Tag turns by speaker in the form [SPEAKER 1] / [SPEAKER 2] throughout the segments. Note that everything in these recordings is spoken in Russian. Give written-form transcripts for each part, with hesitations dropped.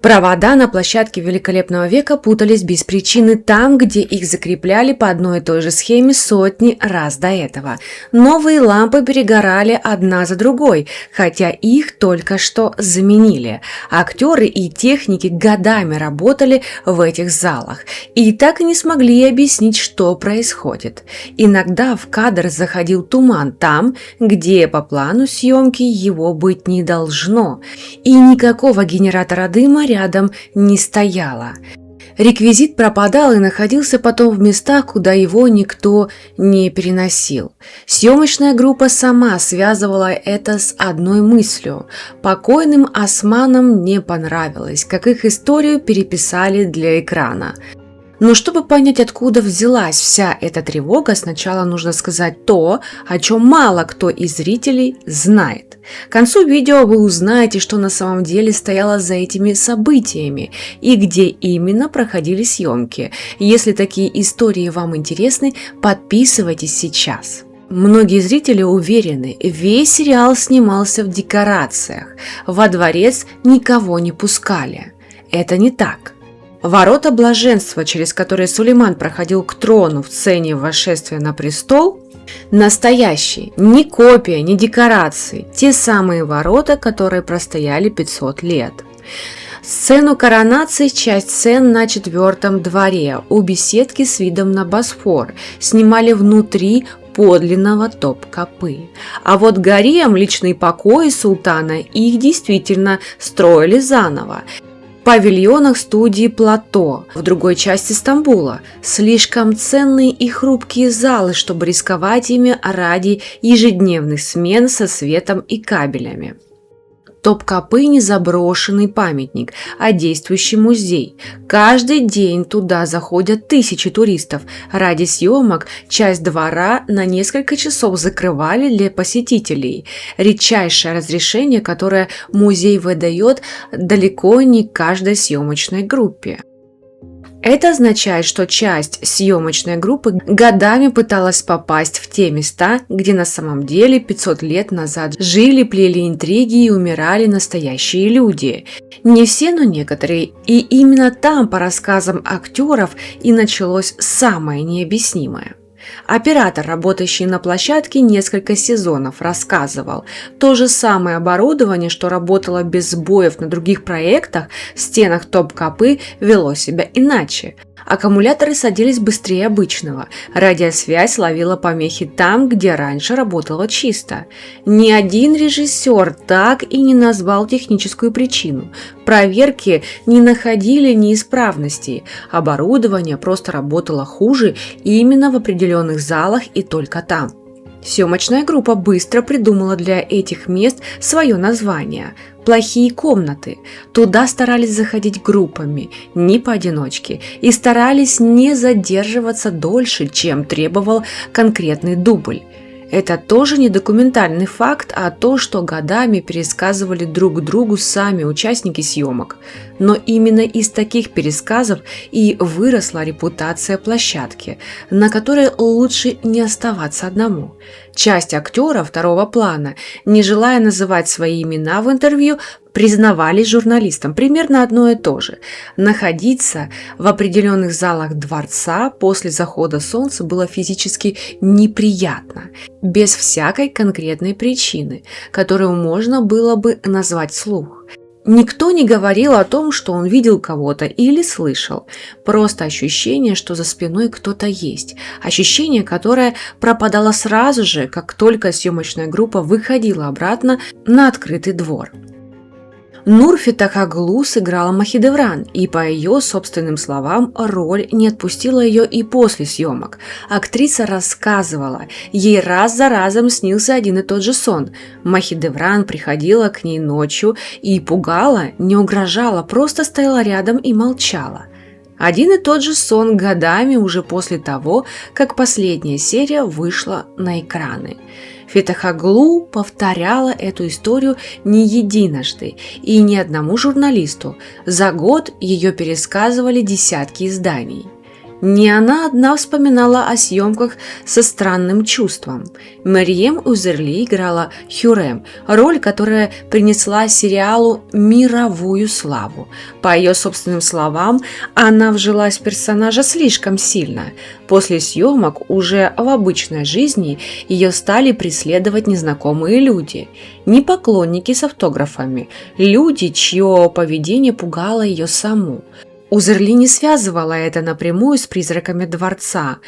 [SPEAKER 1] Провода на площадке Великолепного века путались без причины там, где их закрепляли по одной и той же схеме сотни раз до этого. Новые лампы перегорали одна за другой, хотя их только что заменили. Актеры и техники годами работали в этих залах и так и не смогли объяснить, что происходит. Иногда в кадр заходил туман там, где по плану съемки его быть не должно, и никакого генератора дыма рядом не стояло. Реквизит пропадал и находился потом в местах, куда его никто не переносил. Съемочная группа сама связывала это с одной мыслью. Покойным османам не понравилось, как их историю переписали для экрана. Но чтобы понять, откуда взялась вся эта тревога, сначала нужно сказать то, о чем мало кто из зрителей знает. К концу видео вы узнаете, что на самом деле стояло за этими событиями и где именно проходили съемки. Если такие истории вам интересны, подписывайтесь сейчас. Многие зрители уверены, весь сериал снимался в декорациях. Во дворец никого не пускали. Это не так. Ворота блаженства, через которые Сулейман проходил к трону в сцене восшествия на престол, настоящие, не копия, не декорации, те самые ворота, которые простояли 500 лет. Сцену коронации, часть сцен на 4-м дворе, у беседки с видом на Босфор, снимали внутри подлинного Топкапы. А вот гарем, личные покои султана, их действительно строили заново. В павильонах студии Плато в другой части Стамбула. Слишком ценные и хрупкие залы, чтобы рисковать ими ради ежедневных смен со светом и кабелями. Топкапы не заброшенный памятник, а действующий музей. Каждый день туда заходят тысячи туристов. Ради съемок часть двора на несколько часов закрывали для посетителей. Редчайшее разрешение, которое музей выдает далеко не каждой съемочной группе. Это означает, что часть съемочной группы годами пыталась попасть в те места, где на самом деле 500 лет назад жили, плели интриги и умирали настоящие люди. Не все, но некоторые. И именно там, по рассказам актеров, и началось самое необъяснимое. Оператор, работающий на площадке несколько сезонов, рассказывал, то же самое оборудование, что работало без сбоев на других проектах, в стенах Топкапы вело себя иначе. Аккумуляторы садились быстрее обычного, радиосвязь ловила помехи там, где раньше работало чисто. Ни один режиссер так и не назвал техническую причину. Проверки не находили неисправностей, оборудование просто работало хуже именно в определенных залах и только там. Съемочная группа быстро придумала для этих мест свое название – «Плохие комнаты». Туда старались заходить группами, не поодиночке, и старались не задерживаться дольше, чем требовал конкретный дубль. Это тоже не документальный факт, а то, что годами пересказывали друг другу сами участники съемок. Но именно из таких пересказов и выросла репутация площадки, на которой лучше не оставаться одному. Часть актеров второго плана, не желая называть свои имена в интервью, признавались журналистам примерно одно и то же. Находиться в определенных залах дворца после захода солнца было физически неприятно, без всякой конкретной причины, которую можно было бы назвать вслух. Никто не говорил о том, что он видел кого-то или слышал. Просто ощущение, что за спиной кто-то есть. Ощущение, которое пропадало сразу же, как только съемочная группа выходила обратно на открытый двор. Нур Фетахаглу сыграла Махидевран, и по ее собственным словам, роль не отпустила ее и после съемок. Актриса рассказывала, ей раз за разом снился один и тот же сон. Махидевран приходила к ней ночью и пугала, не угрожала, просто стояла рядом и молчала. Один и тот же сон годами уже после того, как последняя серия вышла на экраны. Фетахаглу повторяла эту историю не единожды и ни одному журналисту. За год ее пересказывали десятки изданий. Не она одна вспоминала о съемках со странным чувством. Мерьем Узерли играла Хюррем, роль, которая принесла сериалу мировую славу. По ее собственным словам, она вжилась в персонажа слишком сильно. После съемок уже в обычной жизни ее стали преследовать незнакомые люди. Не поклонники с автографами, люди, чье поведение пугало ее саму. Узерли не связывала это напрямую с призраками дворца,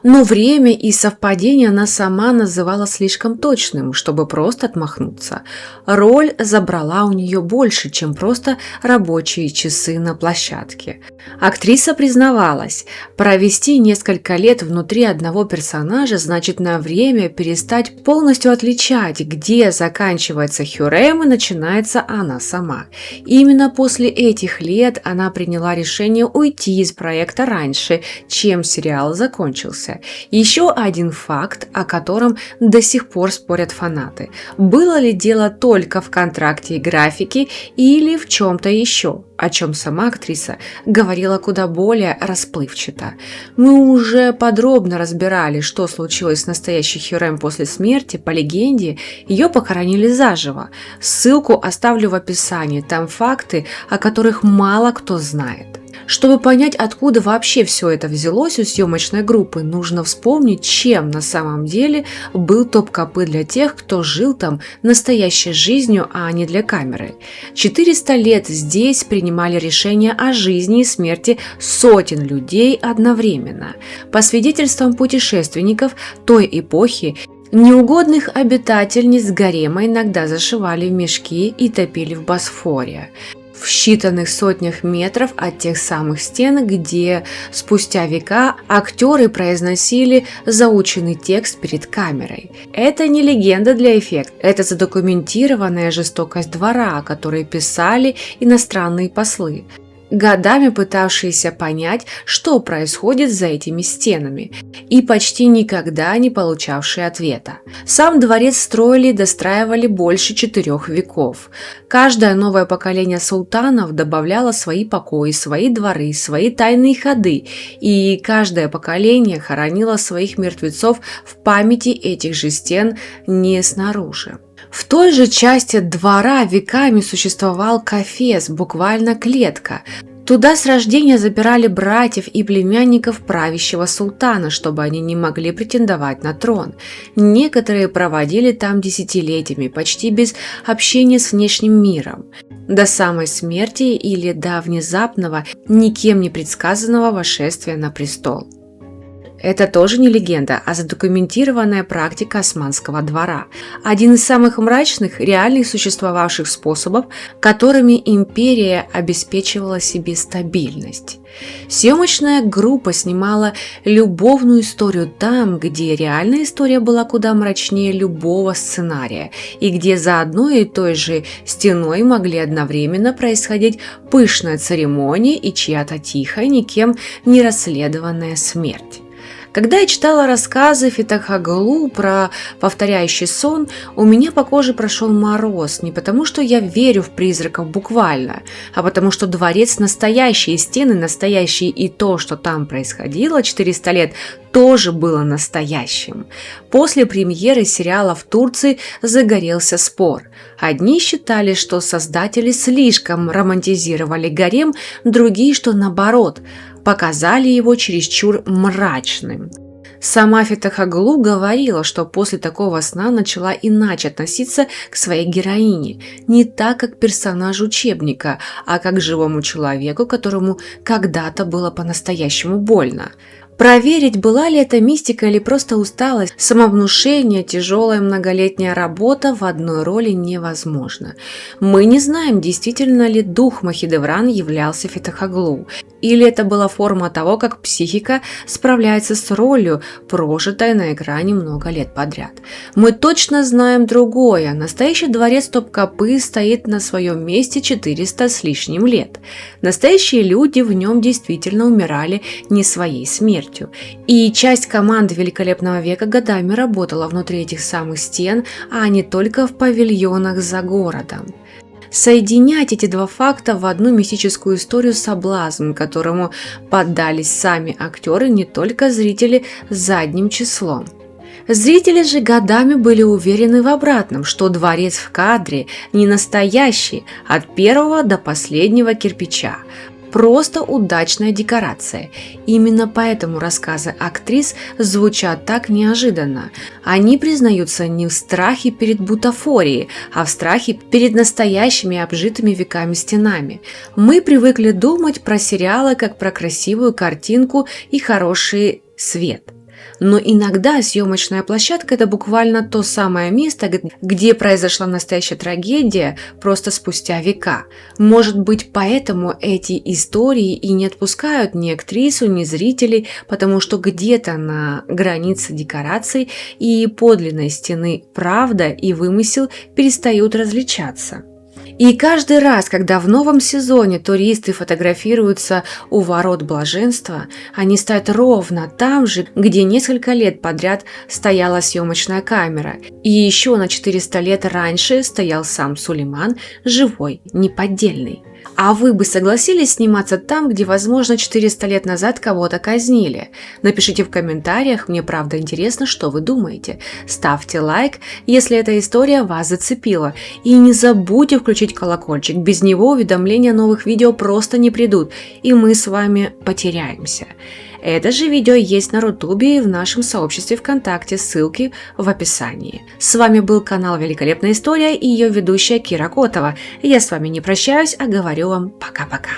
[SPEAKER 1] но время и совпадение она сама называла слишком точным, чтобы просто отмахнуться. Роль забрала у нее больше, чем просто рабочие часы на площадке. Актриса признавалась, провести несколько лет внутри одного персонажа значит на время перестать полностью отличать, где заканчивается Хюррем и начинается она сама. Именно после этих лет она приняла решение уйти из проекта раньше, чем сериал закончился. Еще один факт, о котором до сих пор спорят фанаты. Было ли дело только в контракте и графике или в чем-то еще, о чем сама актриса говорила куда более расплывчато. Мы уже подробно разбирали, что случилось с настоящей Хюррем после смерти. По легенде, ее похоронили заживо. Ссылку оставлю в описании, там факты, о которых мало кто знает. Чтобы понять, откуда вообще все это взялось у съемочной группы, нужно вспомнить, чем на самом деле был Топкапы для тех, кто жил там настоящей жизнью, а не для камеры. 400 лет здесь принимали решения о жизни и смерти сотен людей одновременно. По свидетельствам путешественников той эпохи, неугодных обитательниц гарема иногда зашивали в мешки и топили в Босфоре, в считанных сотнях метров от тех самых стен, где спустя века актеры произносили заученный текст перед камерой. Это не легенда для эффекта, это задокументированная жестокость двора, о которой писали иностранные послы, годами пытавшиеся понять, что происходит за этими стенами, и почти никогда не получавшие ответа. Сам дворец строили и достраивали больше 4 веков. Каждое новое поколение султанов добавляло свои покои, свои дворы, свои тайные ходы, и каждое поколение хоронило своих мертвецов в памяти этих же стен не снаружи. В той же части двора веками существовал кафес, буквально клетка. Туда с рождения забирали братьев и племянников правящего султана, чтобы они не могли претендовать на трон. Некоторые проводили там десятилетиями, почти без общения с внешним миром, до самой смерти или до внезапного, никем не предсказанного восшествия на престол. Это тоже не легенда, а задокументированная практика османского двора. Один из самых мрачных, реальных существовавших способов, которыми империя обеспечивала себе стабильность. Съемочная группа снимала любовную историю там, где реальная история была куда мрачнее любого сценария, и где за одной и той же стеной могли одновременно происходить пышная церемония и чья-то тихая, никем не расследованная смерть. Когда я читала рассказы Фетхаглу про повторяющий сон, у меня по коже прошел мороз, не потому что я верю в призраков буквально, а потому что дворец настоящий, и стены настоящие, и то, что там происходило 400 лет, тоже было настоящим. После премьеры сериала в Турции загорелся спор. Одни считали, что создатели слишком романтизировали гарем, другие, что наоборот, показали его чересчур мрачным. Сама Фетхаглу говорила, что после такого сна начала иначе относиться к своей героине, не так, как персонажу учебника, а как к живому человеку, которому когда-то было по-настоящему больно. Проверить, была ли это мистика или просто усталость, самовнушение, тяжелая многолетняя работа в одной роли невозможно. Мы не знаем, действительно ли дух Махидевран являлся Фетхаглу, или это была форма того, как психика справляется с ролью, прожитой на экране много лет подряд. Мы точно знаем другое. Настоящий дворец Топкапы стоит на своем месте 400 с лишним лет. Настоящие люди в нем действительно умирали не своей смертью. И часть команды Великолепного века годами работала внутри этих самых стен, а не только в павильонах за городом. Соединять эти два факта в одну мистическую историю – соблазн, которому поддались сами актеры, не только зрители задним числом. Зрители же годами были уверены в обратном, что дворец в кадре не настоящий от первого до последнего кирпича. Просто удачная декорация. Именно поэтому рассказы актрис звучат так неожиданно. Они признаются не в страхе перед бутафорией, а в страхе перед настоящими обжитыми веками стенами. Мы привыкли думать про сериалы как про красивую картинку и хороший свет. Но иногда съемочная площадка – это буквально то самое место, где произошла настоящая трагедия просто спустя века. Может быть, поэтому эти истории и не отпускают ни актрису, ни зрителей, потому что где-то на границе декораций и подлинной стены правда и вымысел перестают различаться. И каждый раз, когда в новом сезоне туристы фотографируются у ворот блаженства, они стоят ровно там же, где несколько лет подряд стояла съемочная камера. И еще на 400 лет раньше стоял сам Сулейман, живой, неподдельный. А вы бы согласились сниматься там, где, возможно, 400 лет назад кого-то казнили? Напишите в комментариях, мне правда интересно, что вы думаете. Ставьте лайк, если эта история вас зацепила. И не забудьте включить колокольчик, без него уведомления о новых видео просто не придут, и мы с вами потеряемся. Это же видео есть на Рутубе и в нашем сообществе ВКонтакте, ссылки в описании. С вами был канал Великолепная История и ее ведущая Кира Котова. Я с вами не прощаюсь, а говорю вам пока-пока.